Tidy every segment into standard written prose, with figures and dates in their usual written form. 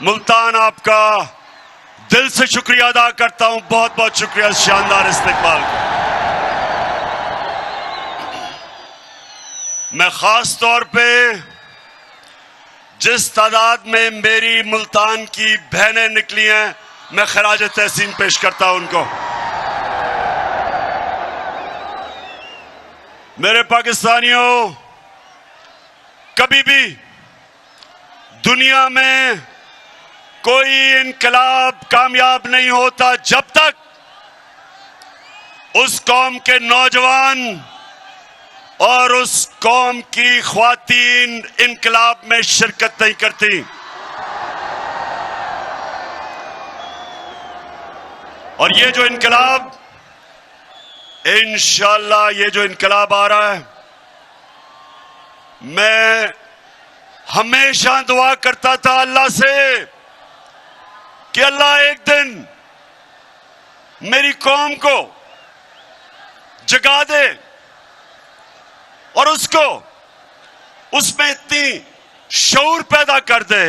मुल्तान आपका दिल से शुक्रिया अदा करता हूं। बहुत बहुत शुक्रिया शानदार इस्तकबाल का। मैं खास तौर पे जिस तादाद में मेरी मुल्तान की बहनें निकली हैं, मैं खराज तहसीन पेश करता हूं उनको। मेरे पाकिस्तानियों, कभी भी दुनिया में कोई इनकलाब कामयाब नहीं होता जब तक उस कौम के नौजवान और उस कौम की ख्वातीन इनकलाब में शिरकत नहीं करती। और ये जो इनकलाब, इंशाअल्लाह ये जो इनकलाब आ रहा है, मैं हमेशा दुआ करता था अल्लाह से कि अल्लाह एक दिन मेरी कौम को जगा दे और उसको उसमें इतनी शऊर पैदा कर दे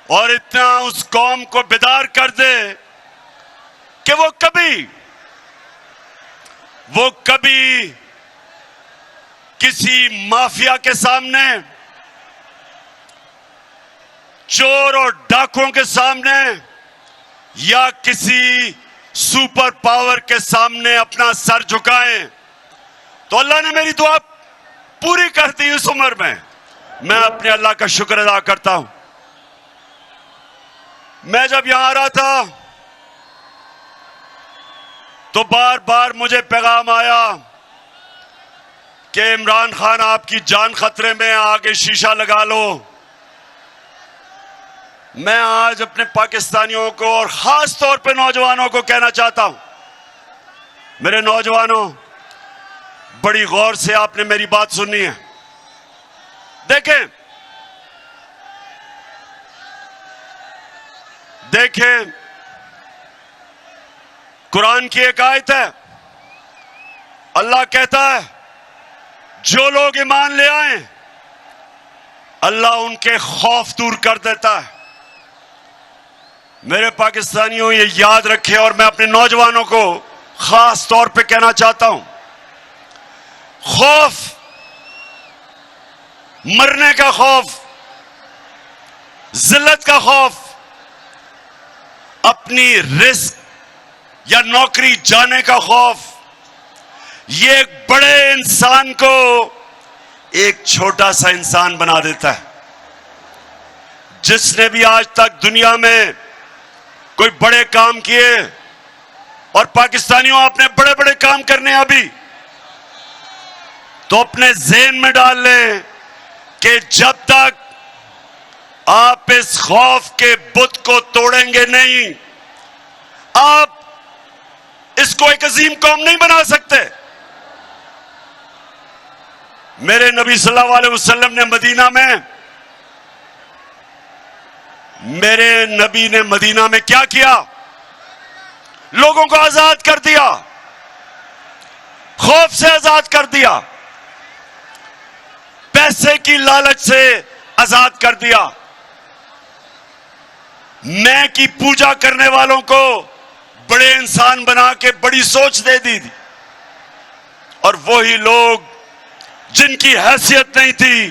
और इतना उस कौम को बेदार कर दे कि वो कभी किसी माफिया के सामने, चोर और डाकुओं के सामने या किसी सुपर पावर के सामने अपना सर झुकाएं। तो अल्लाह ने मेरी दुआ पूरी कर दी इस उम्र में। मैं अपने अल्लाह का शुक्र अदा करता हूं। मैं जब यहां आ रहा था तो बार बार मुझे पैगाम आया कि इमरान खान आपकी जान खतरे में, आगे शीशा लगा लो। मैं आज अपने पाकिस्तानियों को और खास तौर पे नौजवानों को कहना चाहता हूं, मेरे नौजवानों, बड़ी गौर से आपने मेरी बात सुननी है। देखें, कुरान की एक आयत है, अल्लाह कहता है जो लोग ईमान ले आए अल्लाह उनके खौफ दूर कर देता है। मेरे पाकिस्तानियों, ये याद रखें और मैं अपने नौजवानों को खास तौर पे कहना चाहता हूं, खौफ, मरने का खौफ, जिल्लत का खौफ, अपनी रिस्क या नौकरी जाने का खौफ, ये एक बड़े इंसान को एक छोटा सा इंसान बना देता है। जिसने भी आज तक दुनिया में कोई बड़े काम किए, और पाकिस्तानियों आपने बड़े बड़े काम करने अभी, तो अपने ज़हन में डाल लें कि जब तक आप इस खौफ के बुत को तोड़ेंगे नहीं, आप इसको एक अजीम कौम नहीं बना सकते। मेरे नबी सल्लल्लाहु अलैहि वसल्लम ने मदीना में क्या किया? लोगों को आजाद कर दिया, खौफ से आजाद कर दिया, पैसे की लालच से आजाद कर दिया, मैं की पूजा करने वालों को बड़े इंसान बना के बड़ी सोच दे दी। और वही लोग जिनकी हैसियत नहीं थी,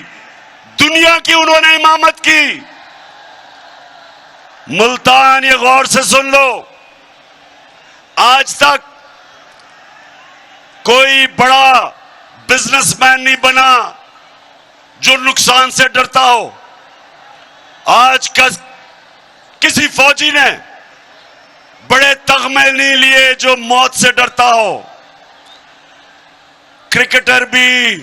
दुनिया की उन्होंने इमामत की। मुल्तान, ये गौर से सुन लो, आज तक कोई बड़ा बिजनेसमैन नहीं बना जो नुकसान से डरता हो। आज का किसी फौजी ने बड़े तगमे नहीं लिए जो मौत से डरता हो। क्रिकेटर भी,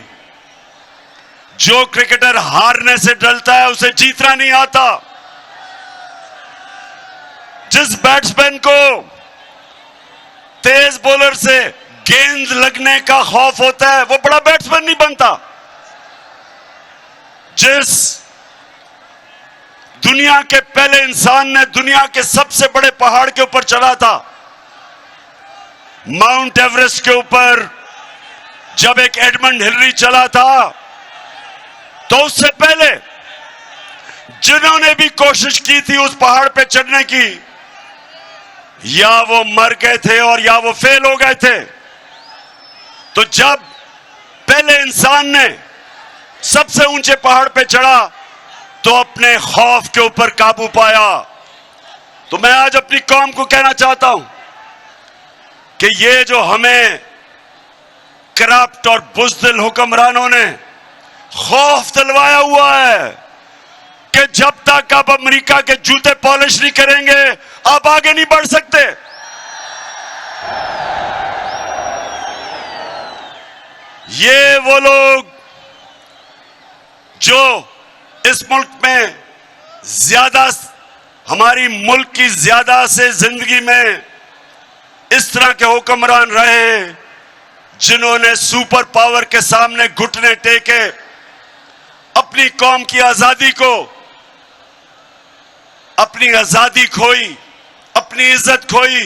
जो क्रिकेटर हारने से डरता है उसे जीतना नहीं आता। जिस बैट्समैन को तेज बॉलर से गेंद लगने का खौफ होता है वो बड़ा बैट्समैन नहीं बनता। जिस दुनिया के पहले इंसान ने दुनिया के सबसे बड़े पहाड़ के ऊपर चढ़ा था, माउंट एवरेस्ट के ऊपर, जब एक एडमंड हिलरी चला था, तो उससे पहले जिन्होंने भी कोशिश की थी उस पहाड़ पे चढ़ने की, या वो मर गए थे और या वो फेल हो गए थे। तो जब पहले इंसान ने सबसे ऊंचे पहाड़ पे चढ़ा तो अपने खौफ के ऊपर काबू पाया। तो मैं आज अपनी कौम को कहना चाहता हूं कि ये जो हमें करप्ट और बुज़दिल हुक्मरानों ने खौफ दिलवाया हुआ है कि जब तक आप अमेरिका के जूते पॉलिश नहीं करेंगे आप आगे नहीं बढ़ सकते। ये वो लोग जो इस मुल्क में ज्यादा, हमारी मुल्क की ज्यादा से जिंदगी में इस तरह के हुक्मरान रहे जिन्होंने सुपर पावर के सामने घुटने टेके, अपनी कौम की आजादी को, अपनी आजादी खोई, अपनी इज्जत खोई,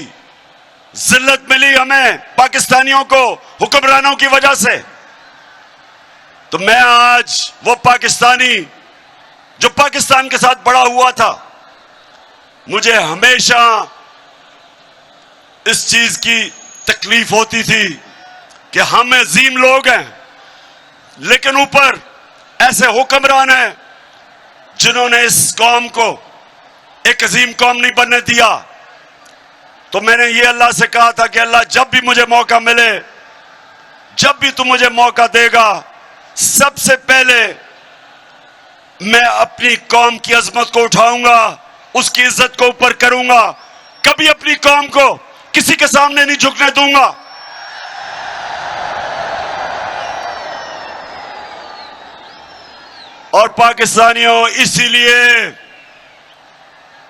जिल्लत मिली हमें पाकिस्तानियों को हुक्मरानों की वजह से। तो मैं आज वो पाकिस्तानी जो पाकिस्तान के साथ बड़ा हुआ था, मुझे हमेशा इस चीज की तकलीफ होती थी कि हम अजीम लोग हैं लेकिन ऊपर ऐसे हुक्मरान हैं जिन्होंने इस कौम को एक अजीम कौम नहीं बनने दिया। तो मैंने ये अल्लाह से कहा था कि अल्लाह जब भी मुझे मौका मिले, जब भी तू मुझे मौका देगा, सबसे पहले मैं अपनी कौम की अजमत को उठाऊंगा, उसकी इज्जत को ऊपर करूंगा, कभी अपनी कौम को किसी के सामने नहीं झुकने दूंगा। और पाकिस्तानियों,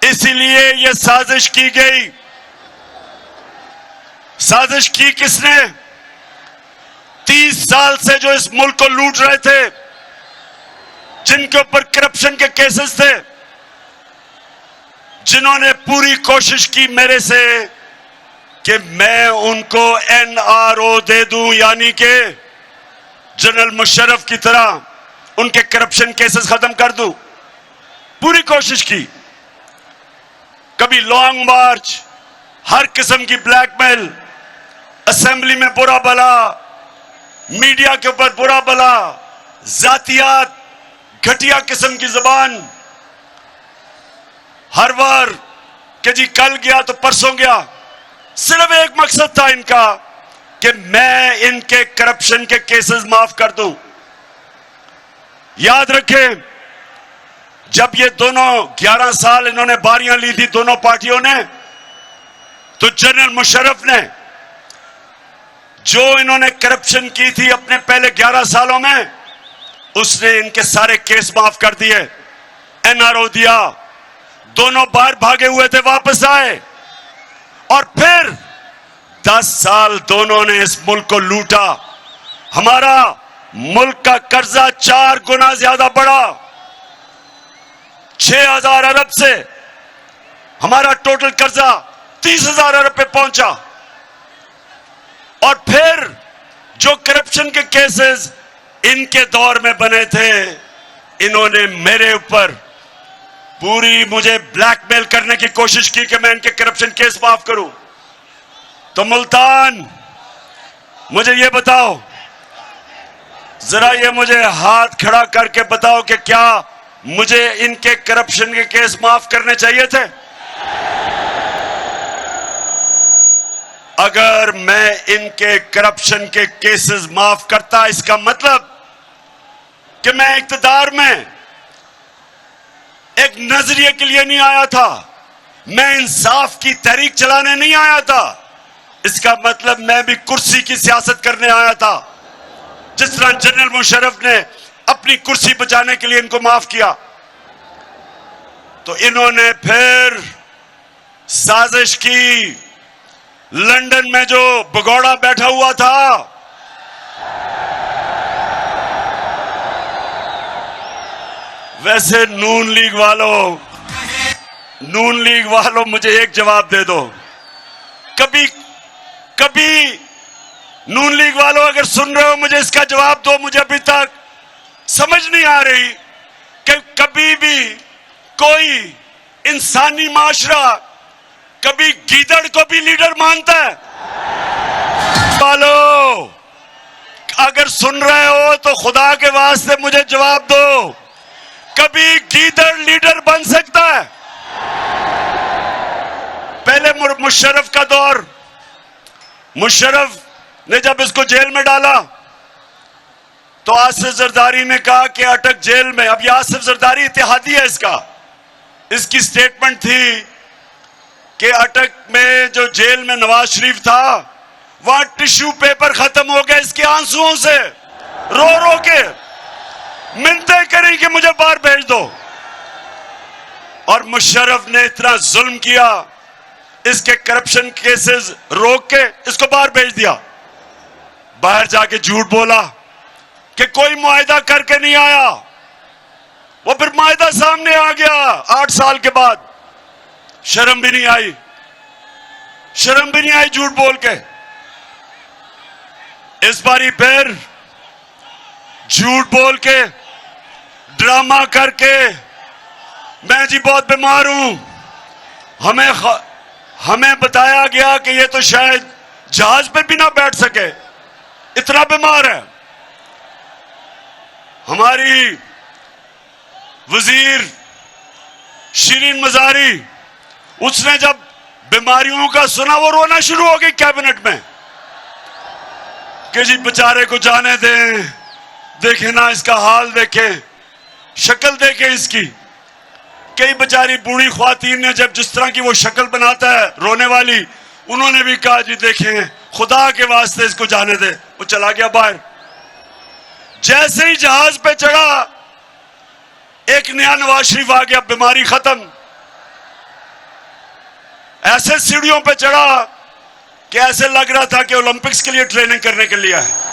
इसीलिए यह साजिश की गई। साजिश की किसने? 30 साल से जो इस मुल्क को लूट रहे थे, जिनके ऊपर करप्शन के केसेस थे, जिन्होंने पूरी कोशिश की मेरे से कि मैं उनको NRO दे दूं, यानी कि जनरल मुशर्रफ की तरह उनके करप्शन केसेस खत्म कर दूं। पूरी कोशिश की, कभी लॉन्ग मार्च, हर किस्म की ब्लैकमेल, असेंबली में बुरा भला, मीडिया के ऊपर बुरा भला, जातियात, घटिया किस्म की जबान, हर बार कि जी कल गया तो परसों गया। सिर्फ एक मकसद था इनका कि मैं इनके करप्शन के केसेस माफ कर दूं। याद रखें, जब ये दोनों 11 साल इन्होंने बारियां ली थी दोनों पार्टियों ने, तो जनरल मुशर्रफ ने जो इन्होंने करप्शन की थी अपने पहले 11 सालों में, उसने इनके सारे केस माफ कर दिए, NRO दिया। दोनों बाहर भागे हुए थे, वापस आए, और फिर 10 साल दोनों ने इस मुल्क को लूटा। हमारा मुल्क का कर्जा 4 गुना ज्यादा बढ़ा, 6,000 अरब से हमारा टोटल कर्जा 30,000 अरब पे पहुंचा। और फिर जो करप्शन के केसेस इनके दौर में बने थे, इन्होंने मेरे ऊपर पूरी मुझे ब्लैकमेल करने की कोशिश की कि मैं इनके करप्शन केस माफ करूं। तो मुल्तान, मुझे ये बताओ, जरा ये मुझे हाथ खड़ा करके बताओ कि क्या मुझे इनके करप्शन के केस माफ करने चाहिए थे? अगर मैं इनके करप्शन के केसेस माफ करता, इसका मतलब कि मैं इक्तदार में एक नजरिए के लिए नहीं आया था, मैं इंसाफ की तहरीक चलाने नहीं आया था। इसका मतलब मैं भी कुर्सी की सियासत करने आया था। जिस तरह जनरल मुशर्रफ ने अपनी कुर्सी बचाने के लिए इनको माफ किया, तो इन्होंने फिर साजिश की। लंदन में जो भगोड़ा बैठा हुआ था, वैसे नून लीग वालों मुझे एक जवाब दे दो। कभी नून लीग वालों अगर सुन रहे हो, मुझे इसका जवाब दो। मुझे अभी तक समझ नहीं आ रही कि कभी भी कोई इंसानी माशरा कभी गीदड़ को भी लीडर मानता है? वालों, अगर सुन रहे हो तो खुदा के वास्ते मुझे जवाब दो, कभी गीदड़ लीडर बन सकता है? पहले मुशर्रफ का दौर, मुशर्रफ ने जब इसको जेल में डाला तो आसिफ जरदारी ने कहा कि अटक जेल में। अब यह आसिफ जरदारी इत्तेहादी है, इसकी स्टेटमेंट थी कि अटक में जो जेल में नवाज शरीफ था वहां टिश्यू पेपर खत्म हो गया इसके आंसुओं से, रो रो के मिन्नतें करी कि मुझे बाहर भेज दो। और मुशर्रफ ने इतना जुल्म किया, इसके करप्शन केसेस रोक के इसको बाहर भेज दिया। बाहर जाके झूठ बोला कि कोई मुआहिदा करके नहीं आया। वो फिर मुआहिदा सामने आ गया 8 साल के बाद। शर्म भी नहीं आई, शर्म भी नहीं आई झूठ बोल के। इस बारी फिर झूठ बोल के, ड्रामा करके, मैं जी बहुत बीमार हूं, हमें बताया गया कि ये तो शायद जहाज पे भी ना बैठ सके, इतना बीमार है। हमारी वजीर शिरीन मजारी, उसने जब बीमारियों का सुना वो रोना शुरू हो गई कैबिनेट में कि जी बेचारे को जाने दें, देखे ना इसका हाल, देखे शक्ल, देखे इसकी। कई बेचारी बूढ़ी ख्वातीन ने जब जिस तरह की वो शक्ल बनाता है रोने वाली, उन्होंने भी कहा जी देखें खुदा के वास्ते इसको जाने दे। वो चला गया बाहर। जैसे ही जहाज पे चढ़ा एक नया नवाज शरीफ आ गया, बीमारी खत्म। ऐसे सीढ़ियों पे चढ़ा कि ऐसे लग रहा था कि ओलंपिक्स के लिए ट्रेनिंग करने के लिए है।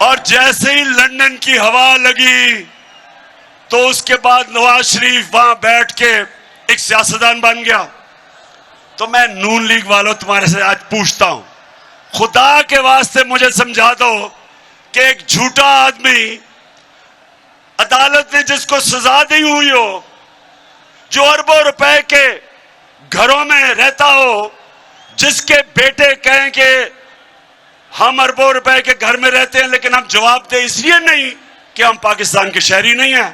और जैसे ही लंदन की हवा लगी तो उसके बाद नवाज शरीफ वहां बैठ के एक सियासतदान बन गया। तो मैं नून लीग वालों तुम्हारे से आज पूछता हूं, खुदा के वास्ते मुझे समझा दो कि एक झूठा आदमी अदालत ने जिसको सजा दी हुई हो, जो अरबों रुपए के घरों में रहता हो, जिसके बेटे कहें कि हम अरबों रुपए के घर में रहते हैं लेकिन हम जवाब दे इसलिए नहीं कि हम पाकिस्तान के शहरी नहीं हैं।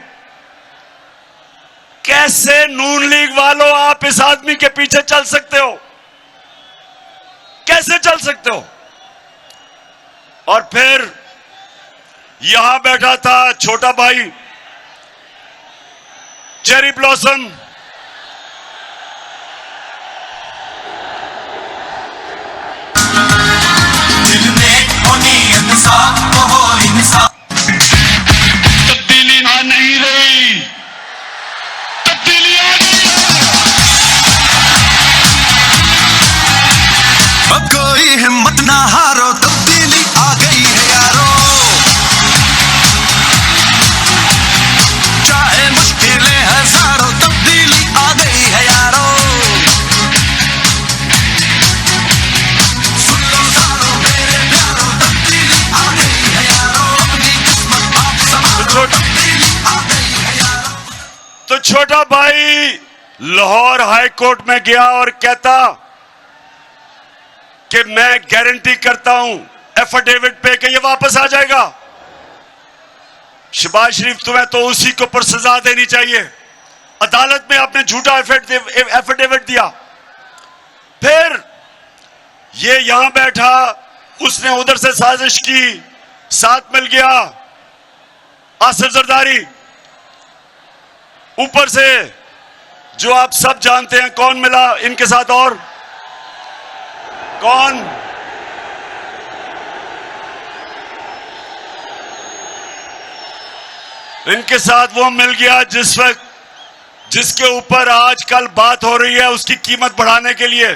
कैसे नून लीग वालों आप इस आदमी के पीछे चल सकते हो? कैसे चल सकते हो? और फिर यहां बैठा था छोटा भाई चेरी ब्लॉसम, तब्दीली आ नहीं रही, तब्दीली आ गई। अब कोई हिम्मत ना हारो, तब्दीली आ गई है यारो। चाहे मुश्किलें हजारों, तब्दीली आ गई है यारो। सुन लो सारो मेरे प्यारो, तब्दीली आ गई है यारो। अपनी किस्मत आप संभालो, तब्दीली आ गई है यारो। तो छोटा भाई लाहौर हाई कोर्ट में गया और कहता कि मैं गारंटी करता हूं एफिडेविट पे कि ये वापस आ जाएगा। शहबाज शरीफ तुम्हें तो उसी के ऊपर सजा देनी चाहिए। अदालत में आपने झूठा एफिडेविट दिया। फिर ये यहां बैठा, उसने उधर से साजिश की, साथ मिल गया आसिफ जरदारी। ऊपर से जो आप सब जानते हैं कौन मिला इनके साथ, और कौन? इनके साथ वो मिल गया जिसके ऊपर आजकल बात हो रही है उसकी कीमत बढ़ाने के लिए।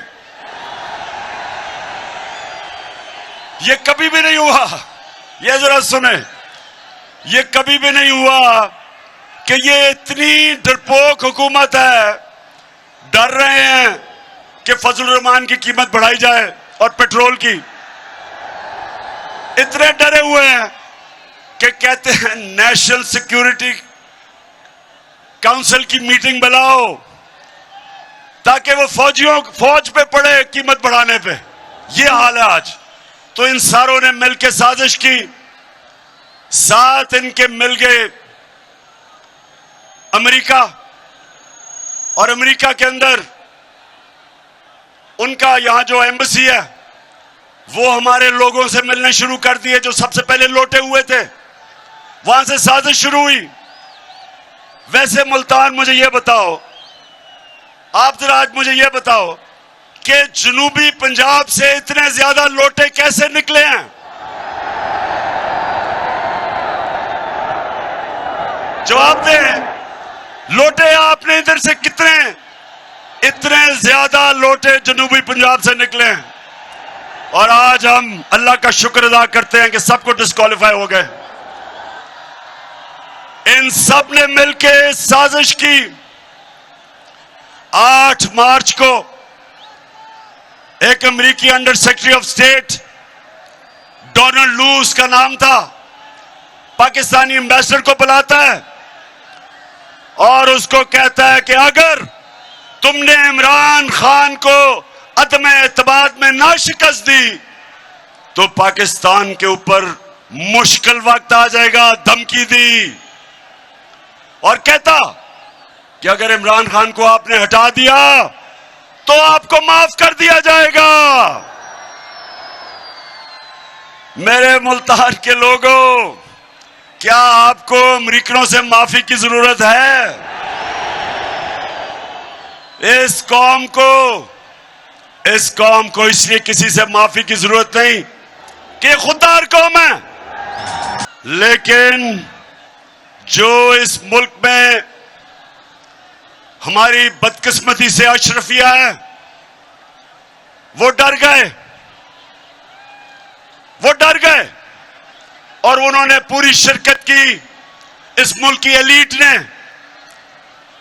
ये कभी भी नहीं हुआ, ये जरा सुने, ये कभी भी नहीं हुआ कि ये इतनी डरपोक हुकूमत है, डर रहे हैं कि फजल रहमान की कीमत बढ़ाई जाए और पेट्रोल की। इतने डरे हुए हैं कि कहते हैं नेशनल सिक्योरिटी काउंसिल की मीटिंग बुलाओ ताकि वो फौज पे पड़े कीमत बढ़ाने पे। ये हाल है आज। तो इन सारों ने मिलकर साजिश की, साथ इनके मिल गए अमेरिका, और अमेरिका के अंदर उनका यहां जो एम्बेसी है वो हमारे लोगों से मिलने शुरू कर दिए जो सबसे पहले लौटे हुए थे। वहां से साजिश शुरू हुई। वैसे मुल्तान, मुझे यह बताओ, आप जरा आज मुझे यह बताओ कि जनूबी पंजाब से इतने ज्यादा लोटे कैसे निकले हैं? जवाब दें। लोटे आपने इधर से इतने ज्यादा लोटे जनूबी पंजाब से निकले हैं, और आज हम अल्लाह का शुक्र अदा करते हैं कि सबको डिस्क्वालीफाई हो गए। इन सब ने मिलकर साजिश की। 8 मार्च को एक अमेरिकी under secretary of state, Donald लू उसका नाम था, पाकिस्तानी एम्बेसडर को बुलाता है और उसको कहता है कि अगर तुमने इमरान खान को अदम एतमाद में ना शिकस्त दी तो पाकिस्तान के ऊपर मुश्किल वक्त आ जाएगा। धमकी दी और कहता कि अगर इमरान खान को आपने हटा दिया तो आपको माफ कर दिया जाएगा। मेरे मुल्तान के लोगों, क्या आपको अमेरिकनों से माफी की जरूरत है? इस कौम को इसलिए किसी से माफी की जरूरत नहीं कि खुददार कौम है, लेकिन जो इस मुल्क में हमारी बदकिस्मती से अशरफिया है वो डर गए और उन्होंने पूरी शिरकत की। इस मुल्क की एलीट ने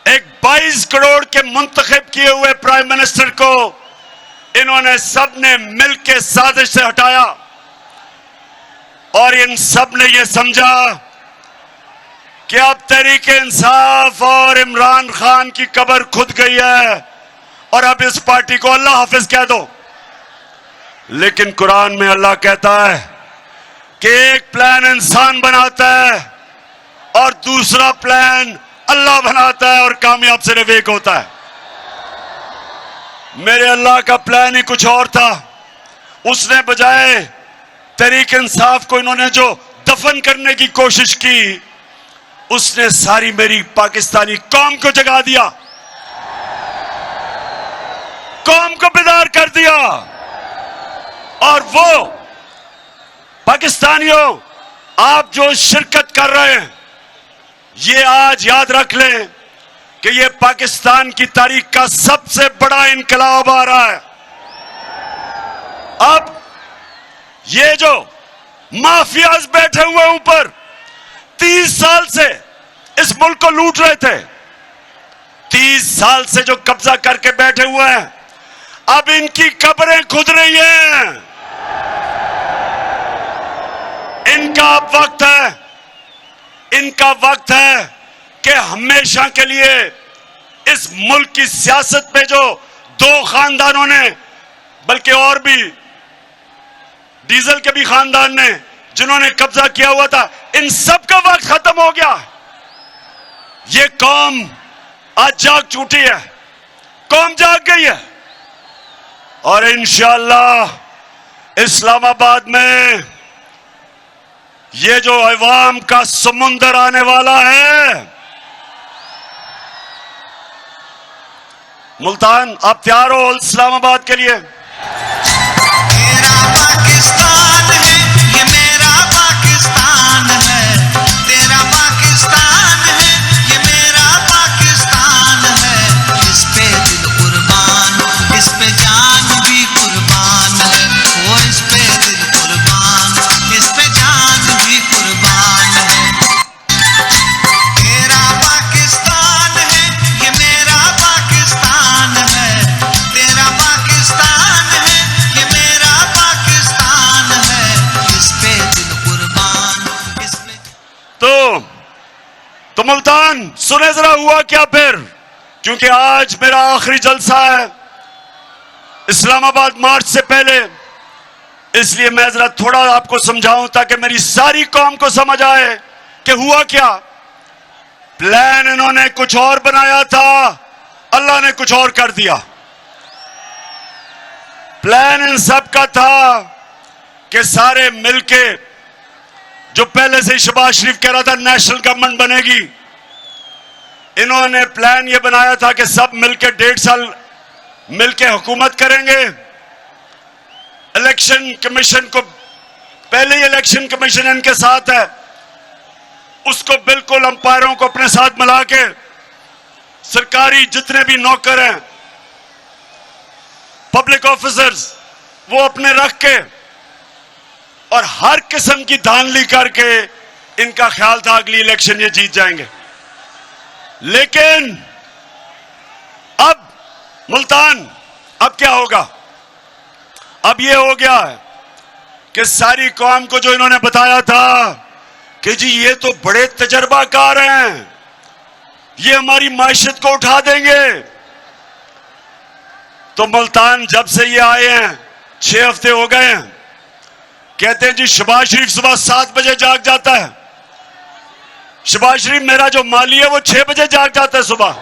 एक 22 करोड़ के मुंतखब किए हुए प्राइम मिनिस्टर को इन्होंने सबने मिलकर साजिश से हटाया, और इन सब ने यह समझा कि अब तहरीक इंसाफ और इमरान खान की कब्र खुद गई है और अब इस पार्टी को अल्लाह हाफिज कह दो। लेकिन कुरान में अल्लाह कहता है कि एक प्लान इंसान बनाता है और दूसरा प्लान अल्लाह बनाता है, और कामयाब सिर्फ एक होता है। मेरे अल्लाह का प्लान ही कुछ और था। उसने बजाय तहरीक इंसाफ को इन्होंने जो दफन करने की कोशिश की, उसने सारी मेरी पाकिस्तानी कौम को जगा दिया, कौम को बेदार कर दिया। और वो पाकिस्तानियों, आप जो शिरकत कर रहे हैं, ये आज याद रख लें कि ये पाकिस्तान की तारीख का सबसे बड़ा इनकलाब आ रहा है। अब ये जो माफियाज बैठे हुए ऊपर 30 साल से इस मुल्क को लूट रहे थे, 30 साल से जो कब्जा करके बैठे हुए हैं, अब इनकी कब्रें खुद रही हैं। इनका वक्त है कि हमेशा के लिए इस मुल्क की सियासत में जो 2 खानदानों ने, बल्कि और भी डीजल के भी खानदान ने जिन्होंने कब्जा किया हुआ था, इन सब का वक्त खत्म हो गया। ये कौम आज जाग चुकी है, कौम जाग गई है, और इंशाअल्लाह इस्लामाबाद में ये जो अवाम का समुंदर आने वाला है। मुल्तान, आप तैयार हो इस्लामाबाद के लिए? मेरा पाकिस्तान है, ये मेरा पाकिस्तान है, तेरा पाकिस्तान है, ये मेरा पाकिस्तान है। इस पे दिल कुर्बान, इस पे जान भी कुर्बान है। वो इस पे दिल कुर्बान, इस पे जान भी कुर्बान है। तेरा पाकिस्तान है, ये मेरा पाकिस्तान है, तेरा पाकिस्तान है, ये मेरा पाकिस्तान है। सुने जरा हुआ क्या फिर, क्योंकि आज मेरा आखिरी जलसा है इस्लामाबाद मार्च से पहले, इसलिए मैं जरा थोड़ा आपको समझाऊं ताकि मेरी सारी कौम को समझ आए कि हुआ क्या। प्लान इन्होंने कुछ और बनाया था, अल्लाह ने कुछ और कर दिया। प्लान इन सब का था कि सारे मिलके, जो पहले से शहबाज शरीफ कह रहा था नेशनल गवर्नमेंट बनेगी, इन्होंने प्लान ये बनाया था कि सब मिलके 1.5 साल मिलके हुकूमत करेंगे। इलेक्शन कमीशन को, पहले ही इलेक्शन कमीशन इनके साथ है, उसको बिल्कुल अंपायरों को अपने साथ मिला के सरकारी जितने भी नौकर हैं, पब्लिक ऑफिसर्स, वो अपने रख के और हर किस्म की धांधली करके इनका ख्याल था अगली इलेक्शन ये जीत जाएंगे। लेकिन अब मुल्तान, अब क्या होगा? अब ये हो गया है कि सारी कौम को जो इन्होंने बताया था कि जी ये तो बड़े तजर्बाकार हैं, ये हमारी मायशत को उठा देंगे, तो मुल्तान जब से ये आए हैं 6 हफ्ते हो गए हैं, कहते हैं जी शहबाज शरीफ सुबह 7 बजे जाग जाता है। शहबाज शरीफ मेरा जो माली है वो 6 बजे जाग जाता है सुबह।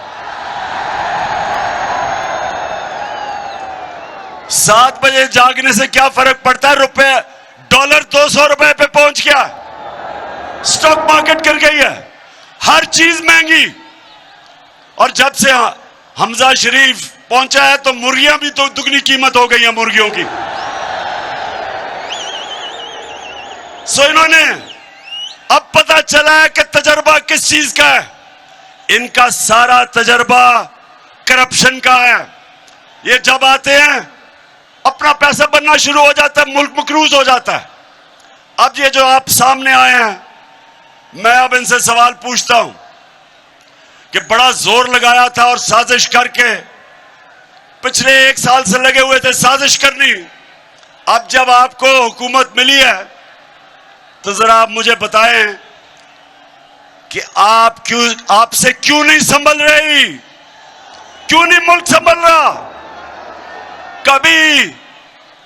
7 बजे जागने से क्या फर्क पड़ता है? रुपए डॉलर 200 रुपए पे पहुंच गया, स्टॉक मार्केट गिर गई है, हर चीज महंगी। और जब से हमजा शरीफ पहुंचा है तो मुर्गियां भी तो दुगनी कीमत हो गई है मुर्गियों की। सो इन्होंने अब पता चला है कि तजर्बा किस चीज का है। इनका सारा तजर्बा करप्शन का है। ये जब आते हैं अपना पैसा बनना शुरू हो जाता है, मुल्क मकरूज हो जाता है। अब ये जो आप सामने आए हैं, मैं अब इनसे सवाल पूछता हूं कि बड़ा जोर लगाया था और साजिश करके पिछले 1 साल से लगे हुए थे साजिश करनी। अब जब आपको हुकूमत मिली है तो जरा आप मुझे बताएं कि आपसे क्यों नहीं संभल रही, क्यों नहीं मुल्क संभल रहा? कभी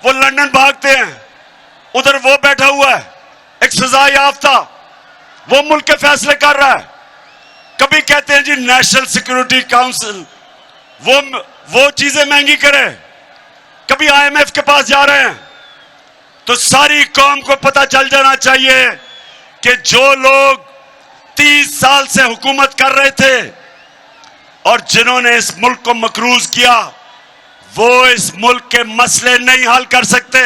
वो लंदन भागते हैं, उधर वो बैठा हुआ है एक सजा याफ्ता, वो मुल्क के फैसले कर रहा है। कभी कहते हैं जी नेशनल सिक्योरिटी काउंसिल वो चीजें महंगी करे, कभी IMF के पास जा रहे हैं। तो सारी कौम को पता चल जाना चाहिए कि जो लोग 30 साल से हुकूमत कर रहे थे और जिन्होंने इस मुल्क को मकरूज किया, वो इस मुल्क के मसले नहीं हल कर सकते।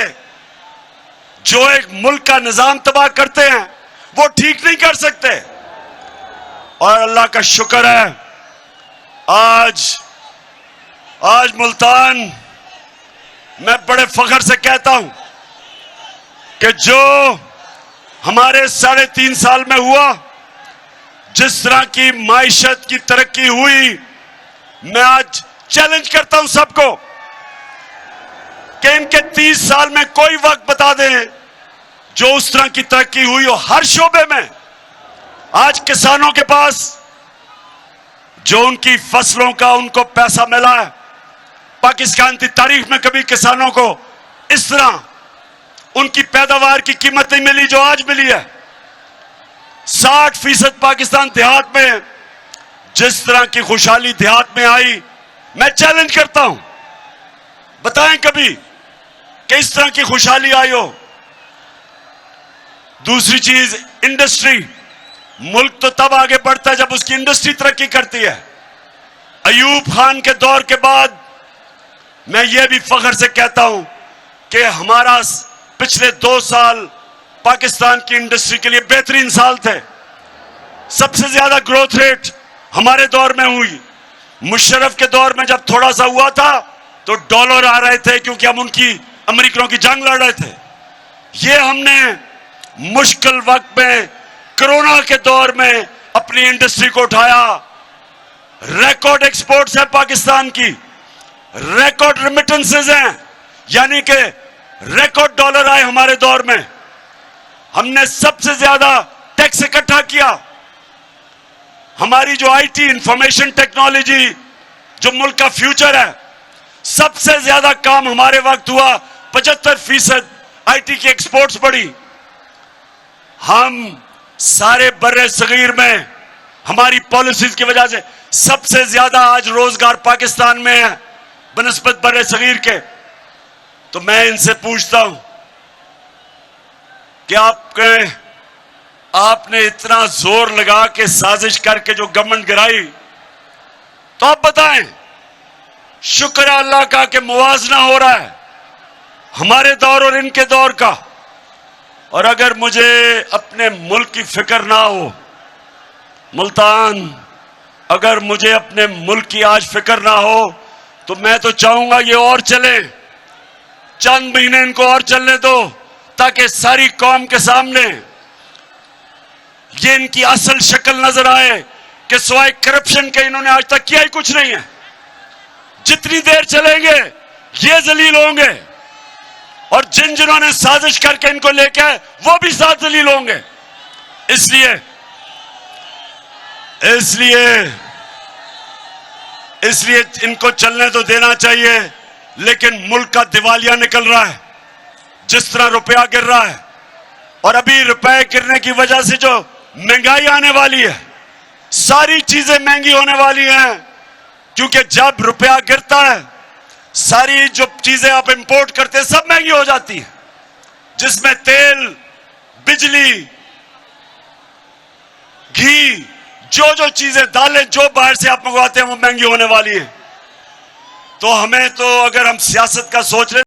जो एक मुल्क का निजाम तबाह करते हैं वो ठीक नहीं कर सकते। और अल्लाह का शुक्र है आज मुल्तान, मैं बड़े फख्र से कहता हूं कि जो हमारे 3.5 साल में हुआ, जिस तरह की माइशत की तरक्की हुई, मैं आज चैलेंज करता हूं सबको कि इनके 30 साल में कोई वक्त बता दें जो उस तरह की तरक्की हुई हो हर शोबे में। आज किसानों के पास जो उनकी फसलों का उनको पैसा मिला है, पाकिस्तान की तारीख में कभी किसानों को इस तरह उनकी पैदावार की कीमत नहीं मिली जो आज मिली है। 60% पाकिस्तान देहात में जिस तरह की खुशहाली देहात में आई, मैं चैलेंज करता हूं, बताएं कभी कि इस तरह की खुशहाली आई हो। दूसरी चीज, इंडस्ट्री। मुल्क तो तब आगे बढ़ता है जब उसकी इंडस्ट्री तरक्की करती है। अयूब खान के दौर के बाद मैं ये भी फख्र से कहता हूं कि हमारा पिछले 2 साल पाकिस्तान की इंडस्ट्री के लिए बेहतरीन साल थे। सबसे ज्यादा ग्रोथ रेट हमारे दौर में हुई। मुशर्रफ के दौर में जब थोड़ा सा हुआ था तो डॉलर आ रहे थे क्योंकि हम उनकी अमेरिकनों की जंग लड़ रहे थे। ये हमने मुश्किल वक्त में कोरोना के दौर में अपनी इंडस्ट्री को उठाया। रिकॉर्ड एक्सपोर्ट्स है पाकिस्तान की, रिकॉर्ड रिमिटेंसेस हैं, यानी कि रिकॉर्ड डॉलर आए हमारे दौर में। हमने सबसे ज्यादा टैक्स इकट्ठा किया। हमारी जो आईटी इंफॉर्मेशन टेक्नोलॉजी जो मुल्क का फ्यूचर है, सबसे ज्यादा काम हमारे वक्त हुआ। 75% आईटी की एक्सपोर्ट्स बढ़ी। हम सारे बर्रे सगीर में हमारी पॉलिसीज की वजह से सबसे ज्यादा आज रोजगार पाकिस्तान में है बनस्बत बर्रे सगीर के। तो मैं इनसे पूछता हूं कि आपने इतना जोर लगा के साजिश करके जो गवर्नमेंट गिराई, तो आप बताएं, शुक्र है अल्लाह का कि मुवाजना हो रहा है हमारे दौर और इनके दौर का। और अगर मुझे अपने मुल्क की फिक्र ना हो मुल्तान, अगर मुझे अपने मुल्क की आज फिक्र ना हो, तो मैं तो चाहूंगा ये और चले, चंद महीने इनको और चलने दो, ताकि सारी कौम के सामने ये इनकी असल शक्ल नजर आए कि सिवाय करप्शन के इन्होंने आज तक किया ही कुछ नहीं है। जितनी देर चलेंगे ये जलील होंगे, और जिन्होंने साजिश करके इनको लेके आए वो भी साथ जलील होंगे। इसलिए इनको चलने तो देना चाहिए, लेकिन मुल्क का दिवालिया निकल रहा है जिस तरह रुपया गिर रहा है। और अभी रुपए गिरने की वजह से जो महंगाई आने वाली है, सारी चीजें महंगी होने वाली हैं, क्योंकि जब रुपया गिरता है सारी जो चीजें आप इंपोर्ट करते हैं सब महंगी हो जाती है, जिसमें तेल, बिजली, घी, जो चीजें, दालें जो बाहर से आप मंगवाते हैं वो महंगी होने वाली है। तो हमें तो अगर हम सियासत का सोच रहे